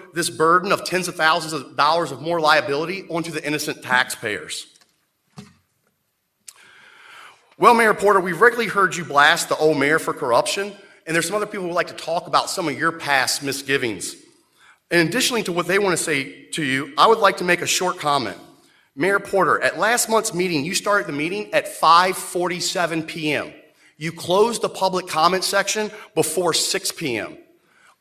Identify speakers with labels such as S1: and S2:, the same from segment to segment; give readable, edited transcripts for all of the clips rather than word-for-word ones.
S1: put this burden of tens of thousands of dollars of more liability onto the innocent taxpayers. Well, Mayor Porter, we've regularly heard you blast the old mayor for corruption, and there's some other people who would like to talk about some of your past misgivings. And additionally to what they want to say to you, I would like to make a short comment. Mayor Porter, at last month's meeting, you started the meeting at 5:47 p.m. You closed the public comment section before 6 p.m.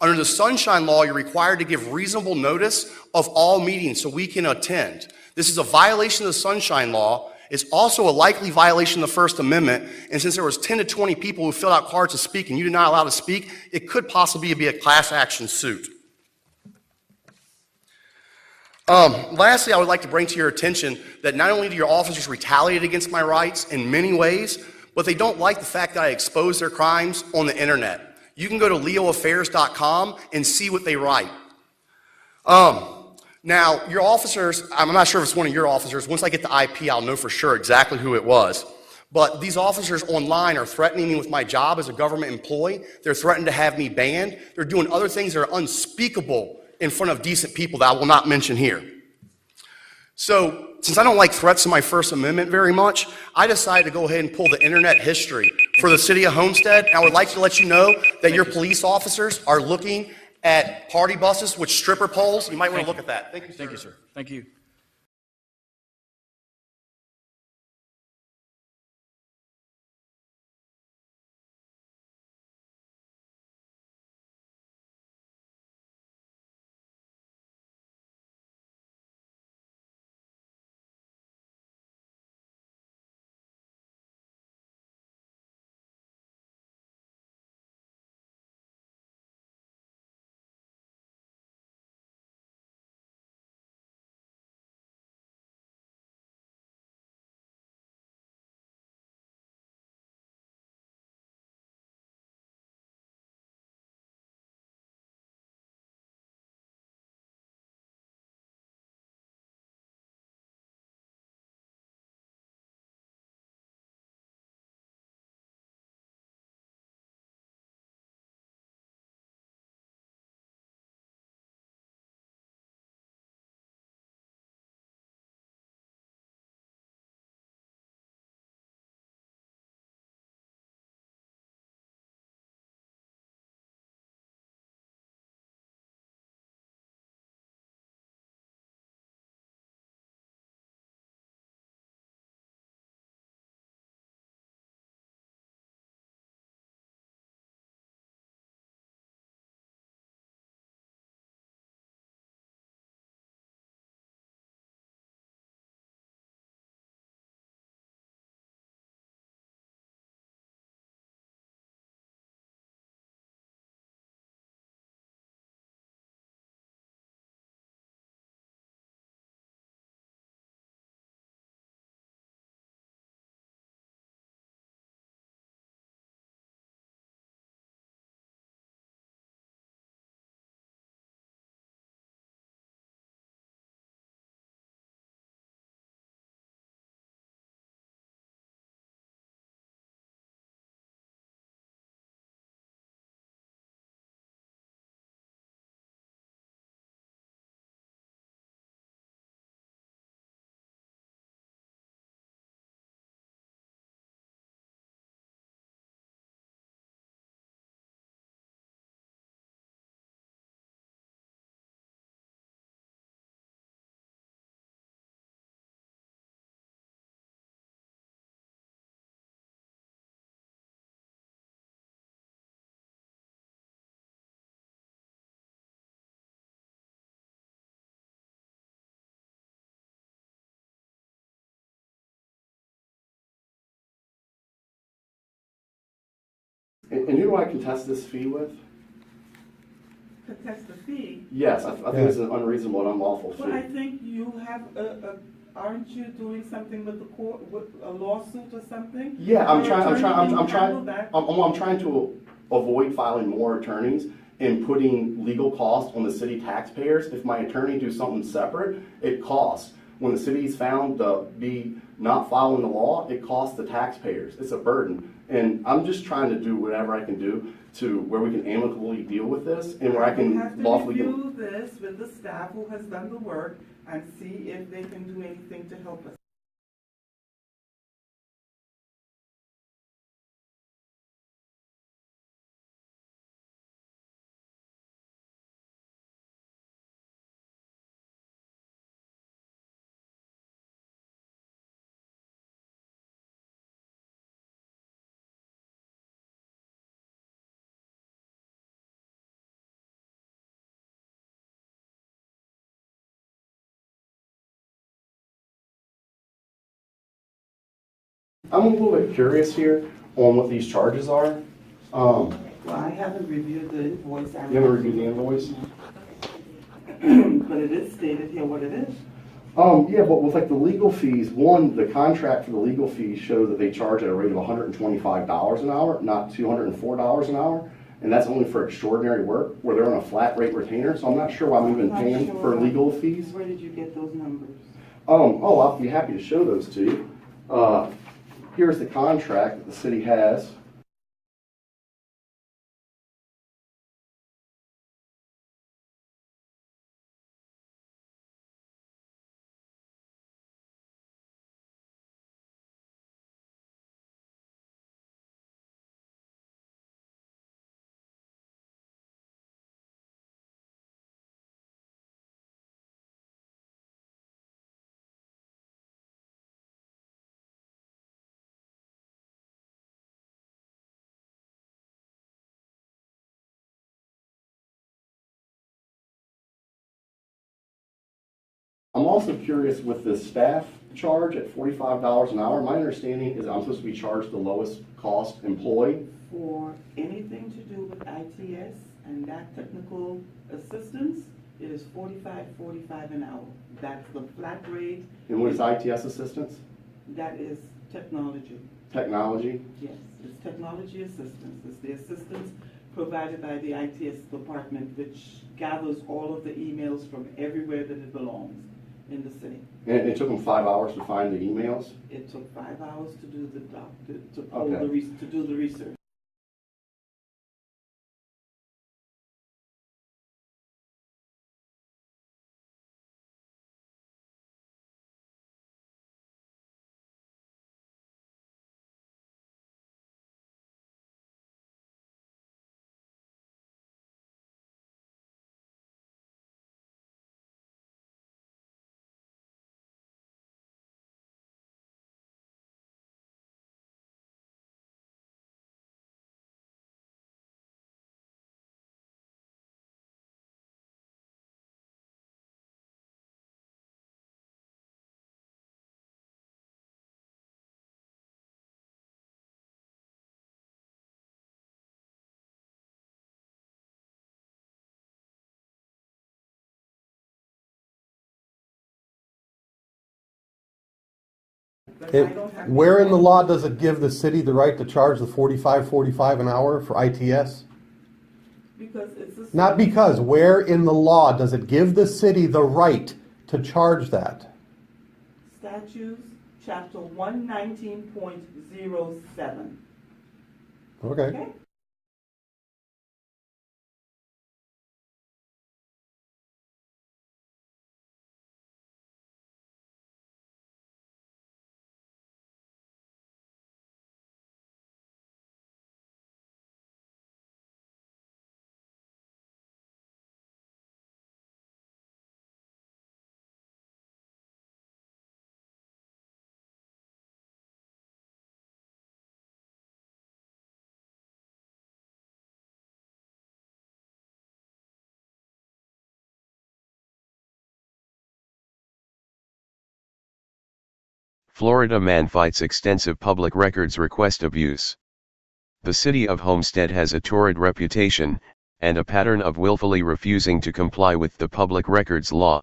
S1: Under the Sunshine Law, you're required to give reasonable notice of all meetings so we can attend. This is a violation of the Sunshine Law. It's also a likely violation of the First Amendment, and since there was 10 to 20 people who filled out cards to speak and you're not allowed to speak, it could possibly be a class action suit. Lastly, I would like to bring to your attention that not only do your officers retaliate against my rights in many ways, but they don't like the fact that I expose their crimes on the internet. You can go to LEOAFFAIRS.com and see what they write. Now, your officers, I'm not sure if it's one of your officers. Once I get the IP, I'll know for sure exactly who it was. But these officers online are threatening me with my job as a government employee. They're threatening to have me banned. They're doing other things that are unspeakable in front of decent people that I will not mention here. So, since I don't like threats to my First Amendment very much, I decided to go ahead and pull the internet history for the city of Homestead. I would like to let you know that your police officers are looking at party buses with stripper poles. You might want to look at that. Thank you, sir.
S2: Thank you, sir. Thank you.
S1: And who do I contest this fee with?
S3: Contest the fee?
S1: Yes, I think it's an unreasonable and unlawful fee.
S3: Well, I think you have aren't you doing something with the court, with a lawsuit or something?
S1: Yeah, I'm trying to avoid filing more attorneys and putting legal costs on the city taxpayers. If my attorney do something separate, it costs. When the city's found to be not following the law, it costs the taxpayers. It's a burden. And I'm just trying to do whatever I can do to where we can amicably deal with this and where I
S3: We have
S1: can
S3: to
S1: lawfully.
S3: review this with the staff who has done the work and see if they can do anything to help us.
S1: I'm a little bit curious here on what these charges are.
S3: Well, I haven't reviewed the invoice.
S1: You haven't reviewed the invoice?
S3: But it is stated here what it is.
S1: Yeah, but with like the legal fees, one, the contract for the legal fees show that they charge at a rate of $125 an hour, not $204 an hour. And that's only for extraordinary work where they're on a flat rate retainer. So I'm not sure why we've been paying for legal fees.
S3: Where did you get those numbers?
S1: Oh, I'll be happy to show those to you. Here's the contract that the city has. I'm also curious with the staff charge at $45 an hour. My understanding is I'm supposed to be charged the lowest cost employee.
S3: For anything to do with ITS and that technical assistance, it is $45 an hour. That's the flat rate.
S1: And what is ITS assistance?
S3: That is technology.
S1: Technology?
S3: Yes, it's technology assistance. It's the assistance provided by the ITS department, which gathers all of the emails from everywhere that it belongs in the city.
S1: And it took them 5 hours to find the emails?
S3: It took 5 hours to do the
S1: Okay.
S3: to do the research. But I don't have
S2: Where in the law does it give the city the right to charge the $45 an hour for ITS?
S3: because it's a
S2: Not because. Where in the law does it give the city the right to charge that?
S3: statutes, chapter 119.07.
S2: Okay.
S3: Okay?
S4: Florida man fights extensive public records request abuse. The city of Homestead has a torrid reputation, and a pattern of willfully refusing to comply with the public records law.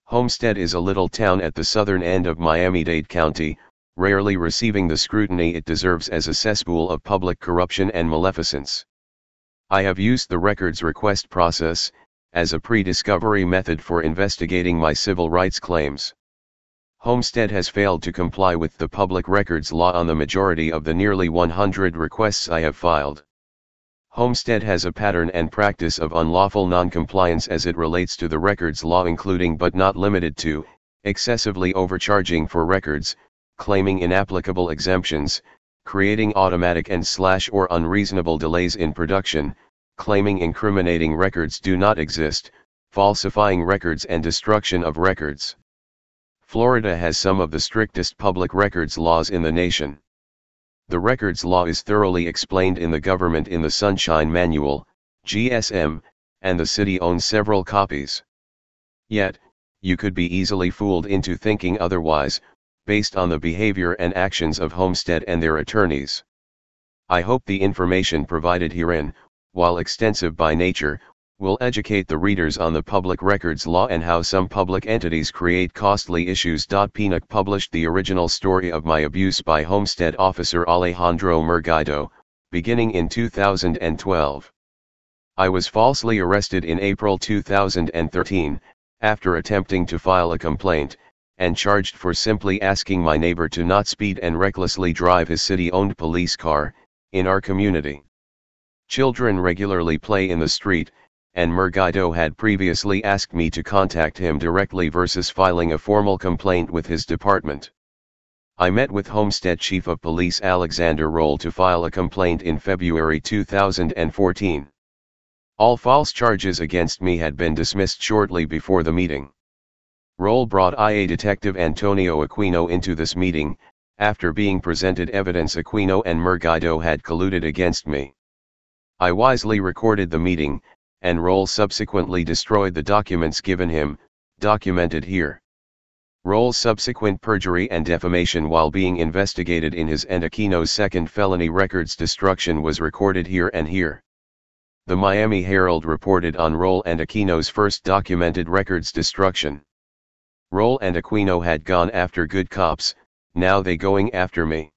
S4: Homestead is a little town at the southern end of Miami-Dade County, rarely receiving the scrutiny it deserves as a cesspool of public corruption and maleficence. I have used the records request process as a pre-discovery method for investigating my civil rights claims. Homestead has failed to comply with the public records law on the majority of the nearly 100 requests I have filed. Homestead has a pattern and practice of unlawful non-compliance as it relates to the records law, including but not limited to, excessively overcharging for records, claiming inapplicable exemptions, creating automatic and/or unreasonable delays in production, claiming incriminating records do not exist, falsifying records and destruction of records. Florida has some of the strictest public records laws in the nation. The records law is thoroughly explained in the Government in the Sunshine Manual, GSM, and the city owns several copies. Yet, you could be easily fooled into thinking otherwise, based on the behavior and actions of Homestead and their attorneys. I hope the information provided herein, while extensive by nature, will educate the readers on the public records law and how some public entities create costly issues. PNUC published the original story of my abuse by Homestead Officer Alejandro Murguido, beginning in 2012. I was falsely arrested in April 2013, after attempting to file a complaint, and charged for simply asking my neighbor to not speed and recklessly drive his city-owned police car, in our community. Children regularly play in the street, and Murguido had previously asked me to contact him directly versus filing a formal complaint with his department. I met with Homestead Chief of Police Alexander Roll to file a complaint in February 2014. All false charges against me had been dismissed shortly before the meeting. Roll brought IA Detective Antonio Aquino into this meeting. After being presented evidence Aquino and Murguido had colluded against me. I wisely recorded the meeting, and Roll subsequently destroyed the documents given him, documented here. Roll's subsequent perjury and defamation while being investigated in his and Aquino's second felony records destruction was recorded here and here. The Miami Herald reported on Roll and Aquino's first documented records destruction. Roll and Aquino had gone after good cops, now they going after me.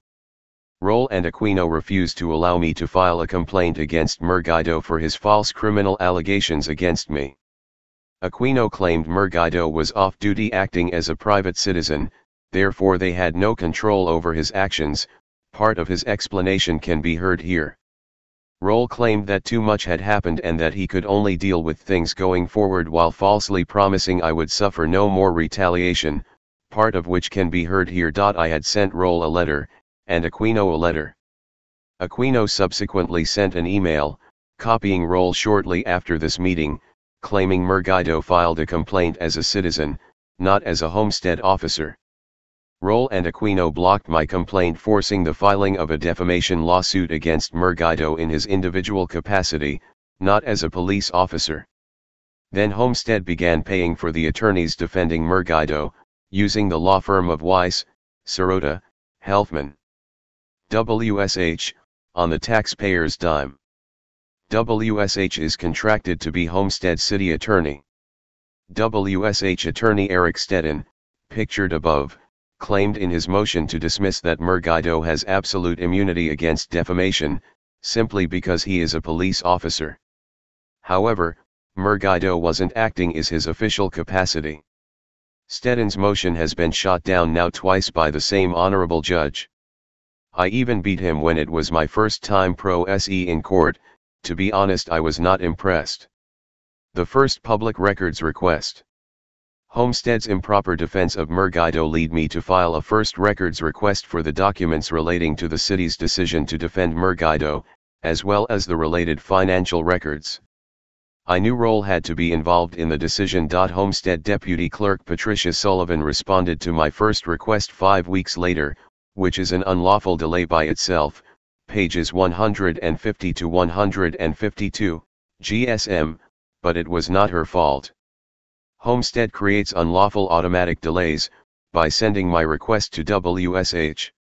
S4: Roll and Aquino refused to allow me to file a complaint against Murguido for his false criminal allegations against me. Aquino claimed Murguido was off-duty acting as a private citizen, therefore they had no control over his actions. Part of his explanation can be heard here. Roll claimed that too much had happened and that he could only deal with things going forward while falsely promising I would suffer no more retaliation, part of which can be heard here. I had sent Roll a letter, and Aquino a letter. Aquino subsequently sent an email, copying Roll shortly after this meeting, claiming Murguido filed a complaint as a citizen, not as a Homestead officer. Roll and Aquino blocked my complaint, forcing the filing of a defamation lawsuit against Murguido in his individual capacity, not as a police officer. Then Homestead began paying for the attorneys defending Murguido, using the law firm of Weiss, Sirota, Helfman, WSH, on the taxpayer's dime. WSH is contracted to be Homestead City Attorney. WSH Attorney Eric Stedden, pictured above, claimed in his motion to dismiss that Murguido has absolute immunity against defamation, simply because he is a police officer. However, Murguido wasn't acting in his official capacity. Stedden's motion has been shot down now twice by the same honorable judge. I even beat him when it was my first time pro se in court. To be honest, I was not impressed. The first public records request. Homestead's improper defense of Murguido lead me to file a first records request for the documents relating to the city's decision to defend Murguido, as well as the related financial records. I knew Roll had to be involved in the decision. Homestead Deputy Clerk Patricia Sullivan responded to my first request 5 weeks later, which is an unlawful delay by itself, pages 150 to 152, GSM, but it was not her fault. Homestead creates unlawful automatic delays, by sending my request to WSH.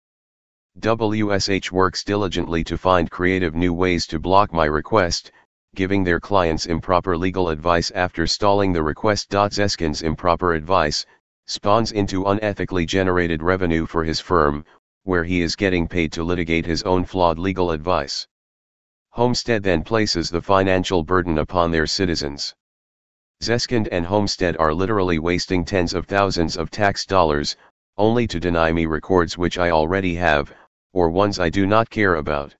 S4: WSH works diligently to find creative new ways to block my request, giving their clients improper legal advice after stalling the request. Zeskin's improper advice spawns into unethically generated revenue for his firm, where he is getting paid to litigate his own flawed legal advice. Homestead then places the financial burden upon their citizens. Zeskind and Homestead are literally wasting tens of thousands of tax dollars, only to deny me records which I already have, or ones I do not care about.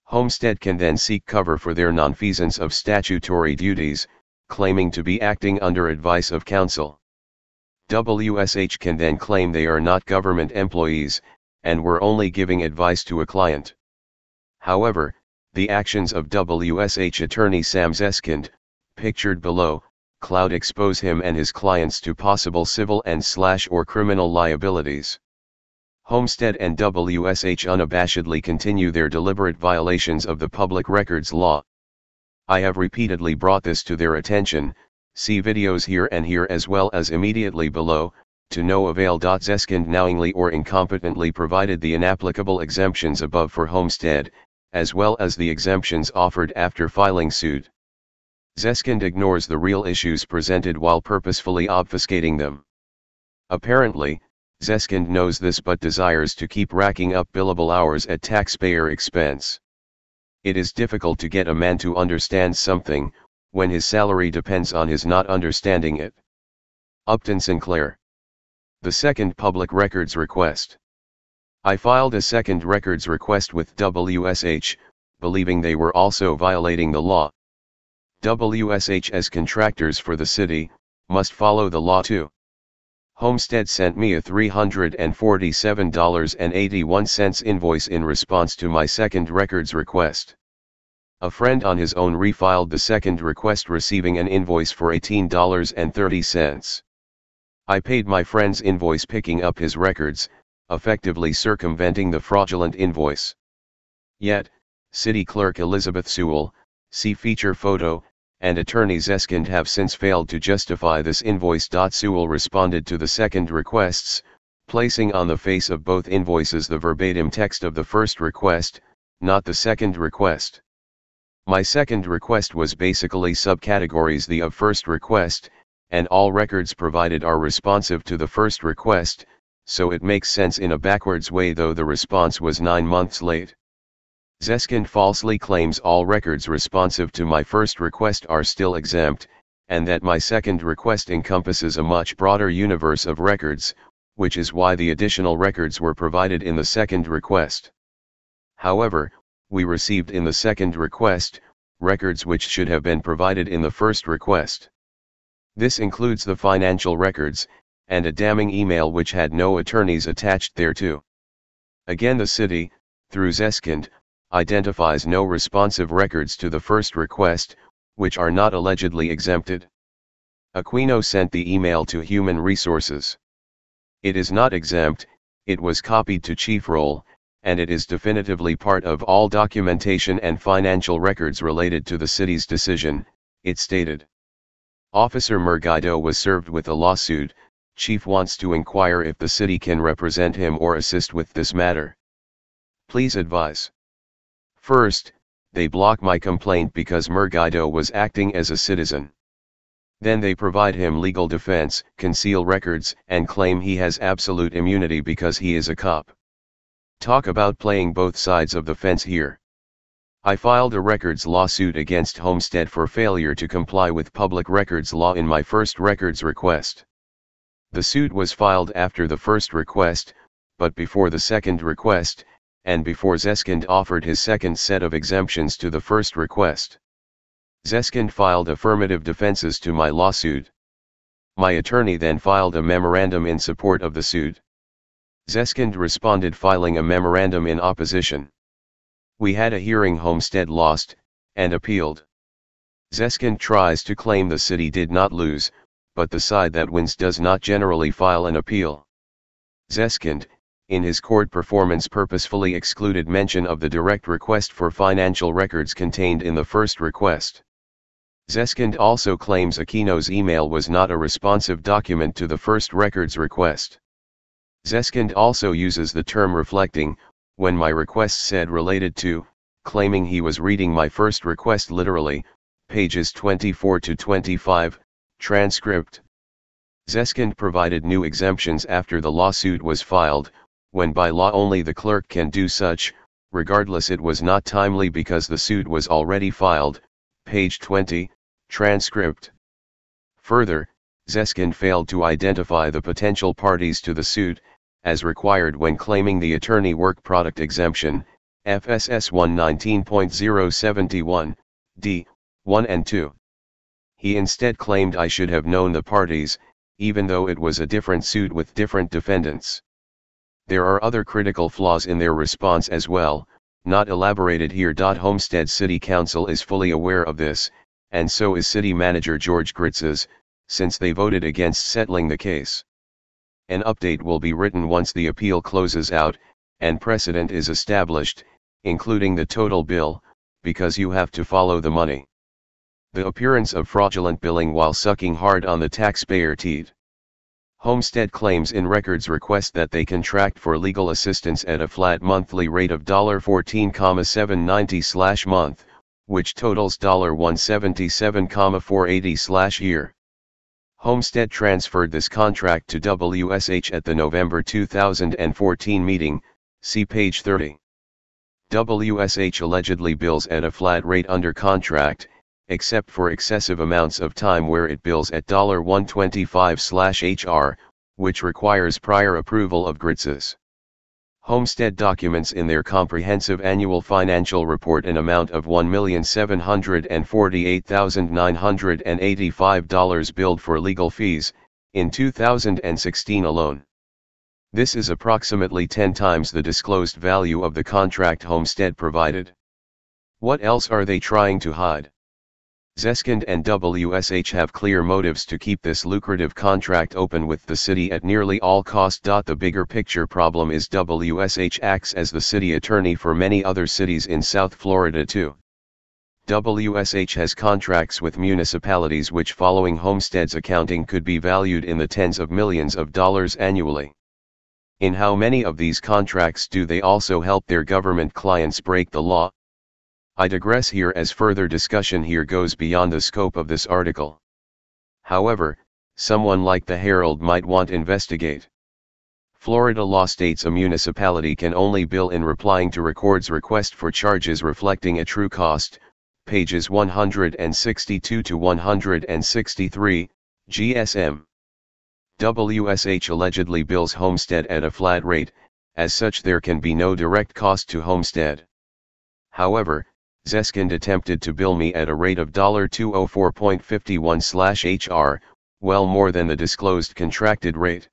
S4: Homestead can then seek cover for their nonfeasance of statutory duties, claiming to be acting under advice of counsel. WSH can then claim they are not government employees, and were only giving advice to a client. However, the actions of WSH attorney Sam Zeskind, pictured below, cloud expose him and his clients to possible civil and/or criminal liabilities. Homestead and WSH unabashedly continue their deliberate violations of the public records law. I have repeatedly brought this to their attention, see videos here and here as well as immediately below, to no avail. Zeskind knowingly or incompetently provided the inapplicable exemptions above for Homestead, as well as the exemptions offered after filing suit. Zeskind ignores the real issues presented while purposefully obfuscating them. Apparently, Zeskind knows this but desires to keep racking up billable hours at taxpayer expense. It is difficult to get a man to understand something, when his salary depends on his not understanding it. Upton Sinclair. The second public records request. I filed a second records request with WSH, believing they were also violating the law. WSH, as contractors for the city, must follow the law too. Homestead sent me a $347.81 invoice in response to my second records request. A friend on his own refiled the second request, receiving an invoice for $18.30. I paid my friend's invoice, picking up his records, effectively circumventing the fraudulent invoice. Yet, City Clerk Elizabeth Sewell, see feature photo, and attorney Zeskind have since failed to justify this invoice. Sewell responded to the second requests, placing on the face of both invoices the verbatim text of the first request, not the second request. My second request was basically subcategories the of first request, and all records provided are responsive to the first request, so it makes sense in a backwards way, though the response was 9 months late. Zeskind falsely claims all records responsive to my first request are still exempt, and that my second request encompasses a much broader universe of records, which is why the additional records were provided in the second request. However, we received in the second request, records which should have been provided in the first request. This includes the financial records, and a damning email which had no attorneys attached thereto. Again, the city, through Zeskind, identifies no responsive records to the first request, which are not allegedly exempted. Aquino sent the email to Human Resources. It is not exempt, it was copied to Chief Roll, and it is definitively part of all documentation and financial records related to the city's decision, it stated. Officer Murguido was served with a lawsuit. Chief wants to inquire if the city can represent him or assist with this matter. Please advise. First, they block my complaint because Murguido was acting as a citizen. Then they provide him legal defense, conceal records, and claim he has absolute immunity because he is a cop. Talk about playing both sides of the fence here. I filed a records lawsuit against Homestead for failure to comply with public records law in my first records request. The suit was filed after the first request, but before the second request, and before Zeskind offered his second set of exemptions to the first request. Zeskind filed affirmative defenses to my lawsuit. My attorney then filed a memorandum in support of the suit. Zeskind responded, filing a memorandum in opposition. We had a hearing. Homestead lost, and appealed. Zeskind tries to claim the city did not lose, but the side that wins does not generally file an appeal. Zeskind, in his court performance, purposefully excluded mention of the direct request for financial records contained in the first request. Zeskind also claims Aquino's email was not a responsive document to the first records request. Zeskind also uses the term reflecting, when my request said related to, claiming he was reading my first request literally, pages 24 to 25, transcript. Zeskind provided new exemptions after the lawsuit was filed, when by law only the clerk can do such. Regardless, it was not timely because the suit was already filed, page 20, transcript. Further, Zeskind failed to identify the potential parties to the suit, as required when claiming the attorney work product exemption, FSS 119.071, d. 1 and 2. He instead claimed I should have known the parties, even though it was a different suit with different defendants. There are other critical flaws in their response as well, not elaborated here. Homestead City Council is fully aware of this, and so is City Manager George Gritzes, since they voted against settling the case. An update will be written once the appeal closes out, and precedent is established, including the total bill, because you have to follow the money. The appearance of fraudulent billing while sucking hard on the taxpayer teat. Homestead claims in records request that they contract for legal assistance at a flat monthly rate of $14,790/month, which totals $177,480/year. Homestead transferred this contract to WSH at the November 2014 meeting, see page 30. WSH allegedly bills at a flat rate under contract, except for excessive amounts of time where it bills at $125/HR, which requires prior approval of Gritzes. Homestead documents in their comprehensive annual financial report an amount of $1,748,985 billed for legal fees, in 2016 alone. This is approximately 10 times the disclosed value of the contract Homestead provided. What else are they trying to hide? Zeskind and WSH have clear motives to keep this lucrative contract open with the city at nearly all cost. The bigger picture problem is WSH acts as the city attorney for many other cities in South Florida too. WSH has contracts with municipalities which, following Homestead's accounting, could be valued in the tens of millions of dollars annually. In how many of these contracts do they also help their government clients break the law? I digress here, as further discussion here goes beyond the scope of this article. However, someone like the Herald might want to investigate. Florida law states a municipality can only bill in replying to records request for charges reflecting a true cost, pages 162 to 163, GSM. WSH allegedly bills Homestead at a flat rate, as such there can be no direct cost to Homestead. However, Zeskind attempted to bill me at a rate of $204.51/HR, well more than the disclosed contracted rate.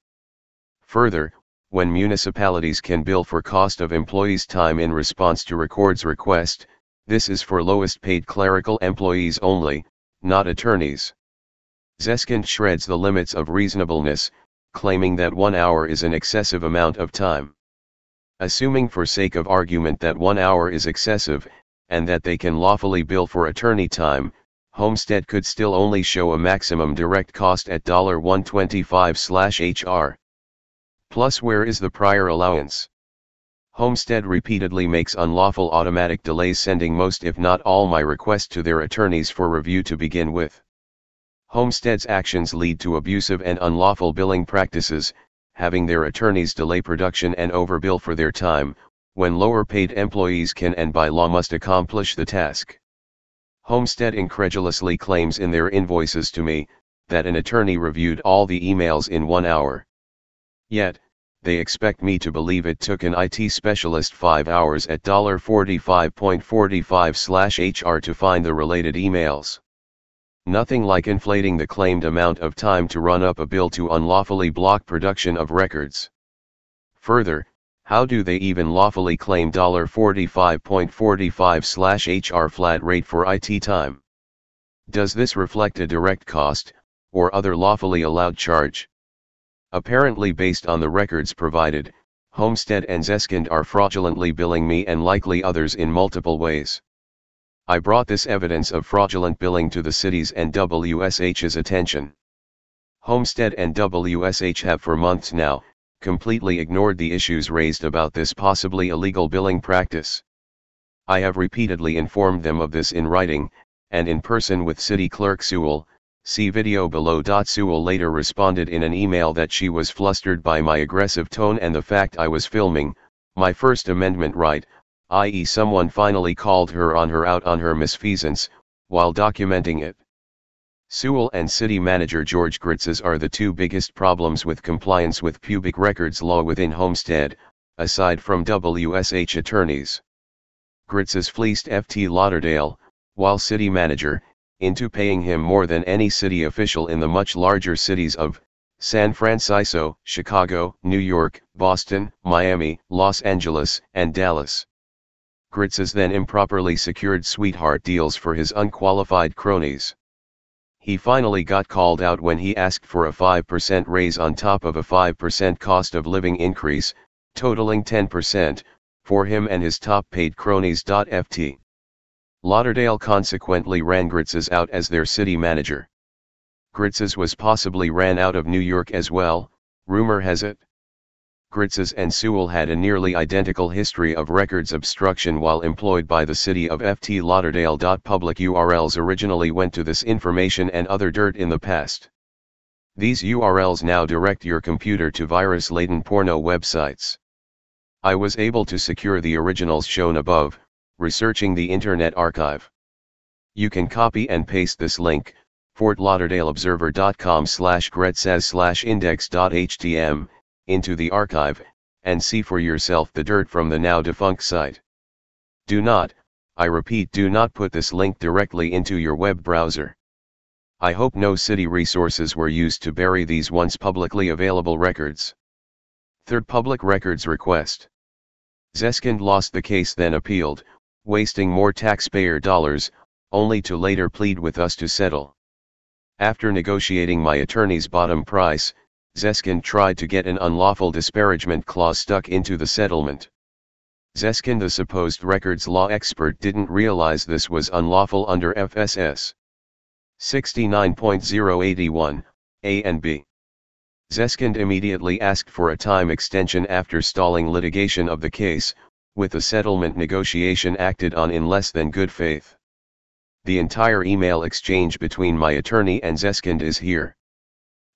S4: Further, when municipalities can bill for cost of employees' time in response to records request, this is for lowest paid clerical employees only, not attorneys. Zeskind shreds the limits of reasonableness, claiming that 1 hour is an excessive amount of time. Assuming for sake of argument that 1 hour is excessive, and that they can lawfully bill for attorney time, Homestead could still only show a maximum direct cost at $125/HR. Plus, where is the prior allowance? Homestead repeatedly makes unlawful automatic delays sending most if not all my requests to their attorneys for review to begin with. Homestead's actions lead to abusive and unlawful billing practices, having their attorneys delay production and overbill for their time, when lower paid employees can and by law must accomplish the task. Homestead incredulously claims in their invoices to me, that an attorney reviewed all the emails in 1 hour. Yet, they expect me to believe it took an IT specialist 5 hours at $45.45/HR to find the related emails. Nothing like inflating the claimed amount of time to run up a bill to unlawfully block production of records. Further, how do they even lawfully claim $45.45/HR flat rate for IT time? Does this reflect a direct cost, or other lawfully allowed charge? Apparently, based on the records provided, Homestead and Zeskind are fraudulently billing me and likely others in multiple ways. I brought this evidence of fraudulent billing to the city's and WSH's attention. Homestead and WSH have for months now completely ignored the issues raised about this possibly illegal billing practice. I have repeatedly informed them of this in writing, and in person with City Clerk Sewell, see video below. Sewell later responded in an email that she was flustered by my aggressive tone and the fact I was filming my First Amendment right, i.e. someone finally called her out on her misfeasance, while documenting it. Sewell and City Manager George Gritz's are the two biggest problems with compliance with public records law within Homestead, aside from WSH attorneys. Gritz's fleeced FT Lauderdale, while City Manager, into paying him more than any city official in the much larger cities of San Francisco, Chicago, New York, Boston, Miami, Los Angeles, and Dallas. Gritz's then improperly secured sweetheart deals for his unqualified cronies. He finally got called out when he asked for a 5% raise on top of a 5% cost of living increase, totaling 10%, for him and his top-paid cronies. Ft. Lauderdale consequently ran Gritz's out as their city manager. Gritz's was possibly ran out of New York as well, rumor has it. Gritz's and Sewell had a nearly identical history of records obstruction while employed by the city of Ft. Lauderdale. Public URLs originally went to this information and other dirt in the past. These URLs now direct your computer to virus-laden porno websites. I was able to secure the originals shown above, researching the Internet Archive. You can copy and paste this link, fortlauderdaleobserver.com/gretsays/index.htm, into the archive, and see for yourself the dirt from the now defunct site. Do not, I repeat, do not put this link directly into your web browser. I hope no city resources were used to bury these once publicly available records. Third public records request. Zeskind lost the case, then appealed, wasting more taxpayer dollars, only to later plead with us to settle. After negotiating my attorney's bottom price, Zeskind tried to get an unlawful disparagement clause stuck into the settlement. Zeskind, the supposed records law expert, didn't realize this was unlawful under FSS 69.081, A and B. Zeskind immediately asked for a time extension after stalling litigation of the case, with the settlement negotiation acted on in less than good faith. The entire email exchange between my attorney and Zeskind is here.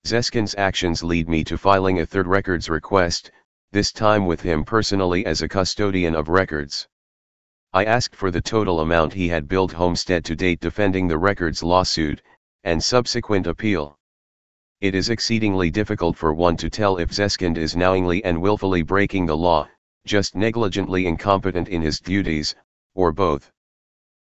S4: Zeskind's actions lead me to filing a third records request, this time with him personally as a custodian of records. I asked for the total amount he had billed Homestead to date defending the records lawsuit, and subsequent appeal. It is exceedingly difficult for one to tell if Zeskind is knowingly and willfully breaking the law, just negligently incompetent in his duties, or both.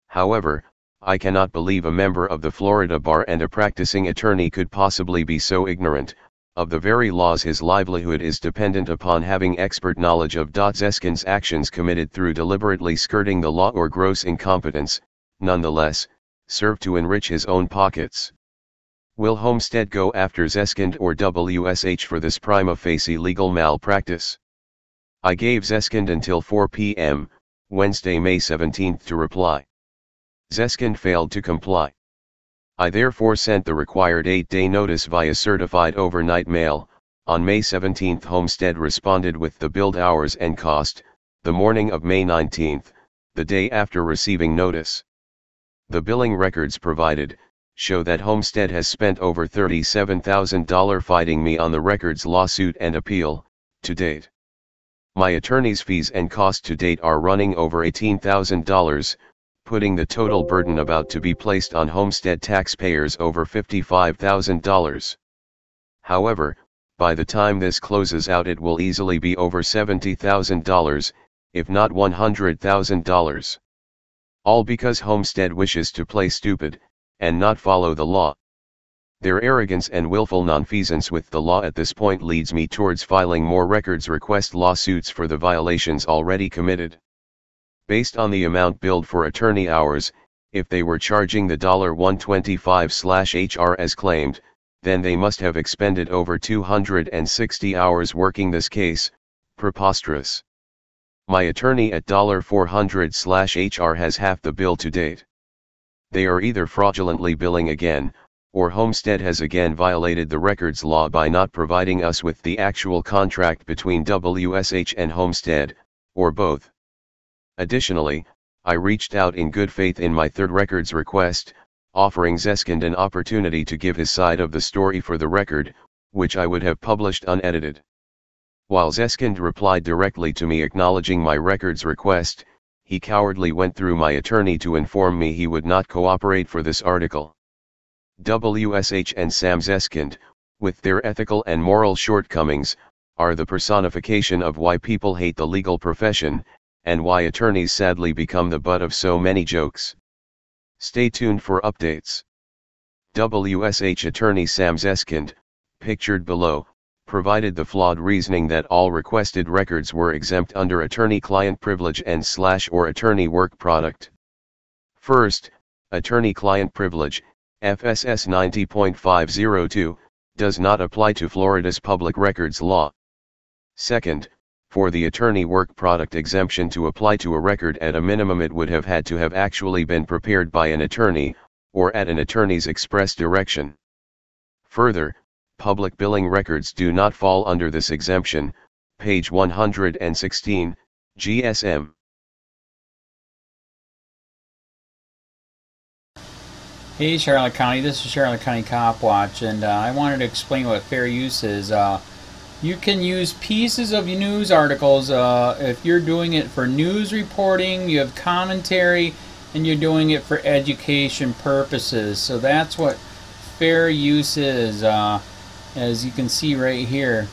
S4: However, I cannot believe a member of the Florida bar and a practicing attorney could possibly be so ignorant of the very laws his livelihood is dependent upon having expert knowledge of. Zeskind's actions committed through deliberately skirting the law or gross incompetence, nonetheless, serve to enrich his own pockets. Will Homestead go after Zeskind or WSH for this prima facie legal malpractice? I gave Zeskind until 4 p.m., Wednesday, May 17 to reply. Zeskind failed to comply. I therefore sent the required 8-day notice via certified overnight mail. On May 17 Homestead responded with the billed hours and cost, the morning of May 19, the day after receiving notice. The billing records provided show that Homestead has spent over $37,000 fighting me on the records lawsuit and appeal, to date. My attorney's fees and cost to date are running over $18,000, putting the total burden about to be placed on Homestead taxpayers over $55,000. However, by the time this closes out it will easily be over $70,000, if not $100,000. All because Homestead wishes to play stupid, and not follow the law. Their arrogance and willful nonfeasance with the law at this point leads me towards filing more records request lawsuits for the violations already committed. Based on the amount billed for attorney hours, if they were charging the $125/HR as claimed, then they must have expended over 260 hours working this case. Preposterous. My attorney at $400/HR has half the bill to date. They are either fraudulently billing again, or Homestead has again violated the records law by not providing us with the actual contract between WSH and Homestead, or both. Additionally, I reached out in good faith in my third records request, offering Zeskind an opportunity to give his side of the story for the record, which I would have published unedited. While Zeskind replied directly to me acknowledging my records request, he cowardly went through my attorney to inform me he would not cooperate for this article. WSH and Samzeskind, with their ethical and moral shortcomings, are the personification of why people hate the legal profession, and why attorneys sadly become the butt of so many jokes. Stay tuned for updates. WSH attorney Samzeskind, pictured below, provided the flawed reasoning that all requested records were exempt under attorney-client privilege and/or attorney work product. First, attorney-client privilege, FSS 90.502, does not apply to Florida's public records law. Second, for the attorney work product exemption to apply to a record, at a minimum it would have had to have actually been prepared by an attorney, or at an attorney's express direction. Further, public billing records do not fall under this exemption, page 116, GSM.
S5: Hey Charlotte County, this is Charlotte County COPWATCH, and I wanted to explain what fair use is. You can use pieces of news articles if you're doing it for news reporting, you have commentary, and you're doing it for education purposes. So that's what fair use is, as you can see right here.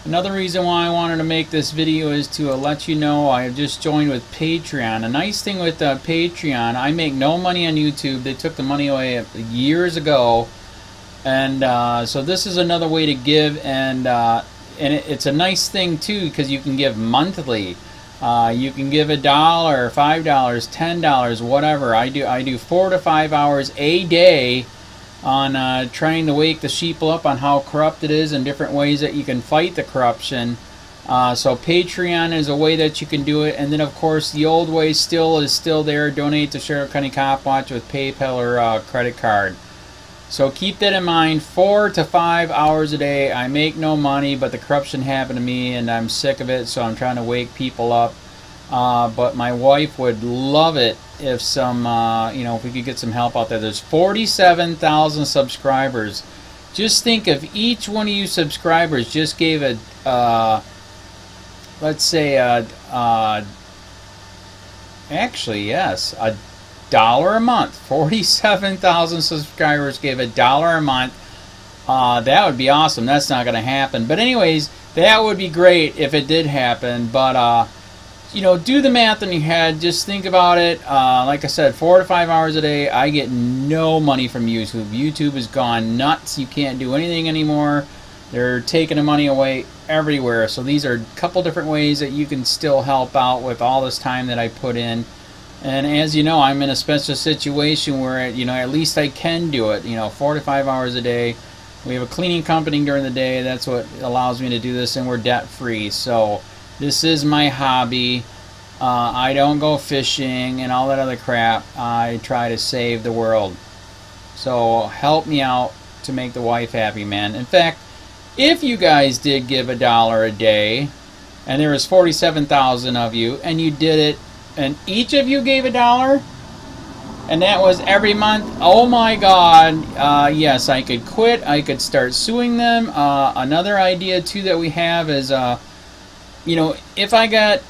S5: Another reason why I wanted to make this video is to let you know I have just joined with Patreon. A nice thing with Patreon, I make no money on YouTube. They took the money away years ago, and so this is another way to give, and it's a nice thing too because you can give monthly. You can give $1, $5, $10, whatever. I do 4 to 5 hours a day on trying to wake the sheep up on how corrupt it is and different ways that you can fight the corruption. So Patreon is a way that you can do it, and then of course the old way is still there. Donate to Charlotte County COPWATCH with PayPal or credit card. So keep that in mind. 4 to 5 hours a day. I make no money, but the corruption happened to me and I'm sick of it, so I'm trying to wake people up. But my wife would love it if if we could get some help out there. There's 47,000 subscribers. Just think if each one of you subscribers just gave let's say actually yes, $1 a month. 47,000 subscribers gave $1 a month. That would be awesome. That's not going to happen. But anyways, that would be great if it did happen. But do the math in your head. Just think about it. Like I said, 4 to 5 hours a day. I get no money from YouTube. YouTube has gone nuts. You can't do anything anymore. They're taking the money away everywhere. So these are a couple different ways that you can still help out with all this time that I put in. And as you know, I'm in a special situation where, at least I can do it, 4 to 5 hours a day. We have a cleaning company during the day. That's what allows me to do this, and we're debt-free. So this is my hobby. I don't go fishing and all that other crap. I try to save the world. So help me out to make the wife happy, man. In fact, if you guys did give $1 a day, and there was 47,000 of you, and you did it, and each of you gave $1, and that was every month, oh my God, yes, I could quit. I could start suing them. Another idea too that we have is, if I got,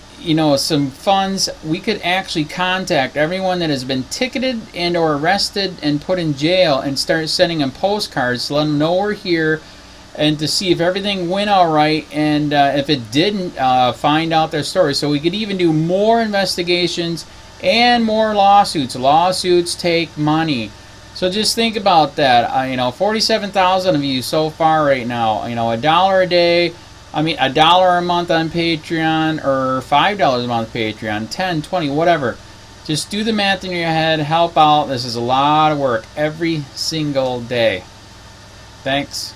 S5: some funds, we could actually contact everyone that has been ticketed and or arrested and put in jail and start sending them postcards to let them know we're here, and to see if everything went all right, and if it didn't, find out their story. So we could even do more investigations and more lawsuits. Lawsuits take money. So just think about that. 47,000 of you so far right now. $1 a day. $1 a month on Patreon, or $5 a month Patreon, 10, 20, whatever. Just do the math in your head. Help out. This is a lot of work every single day. Thanks.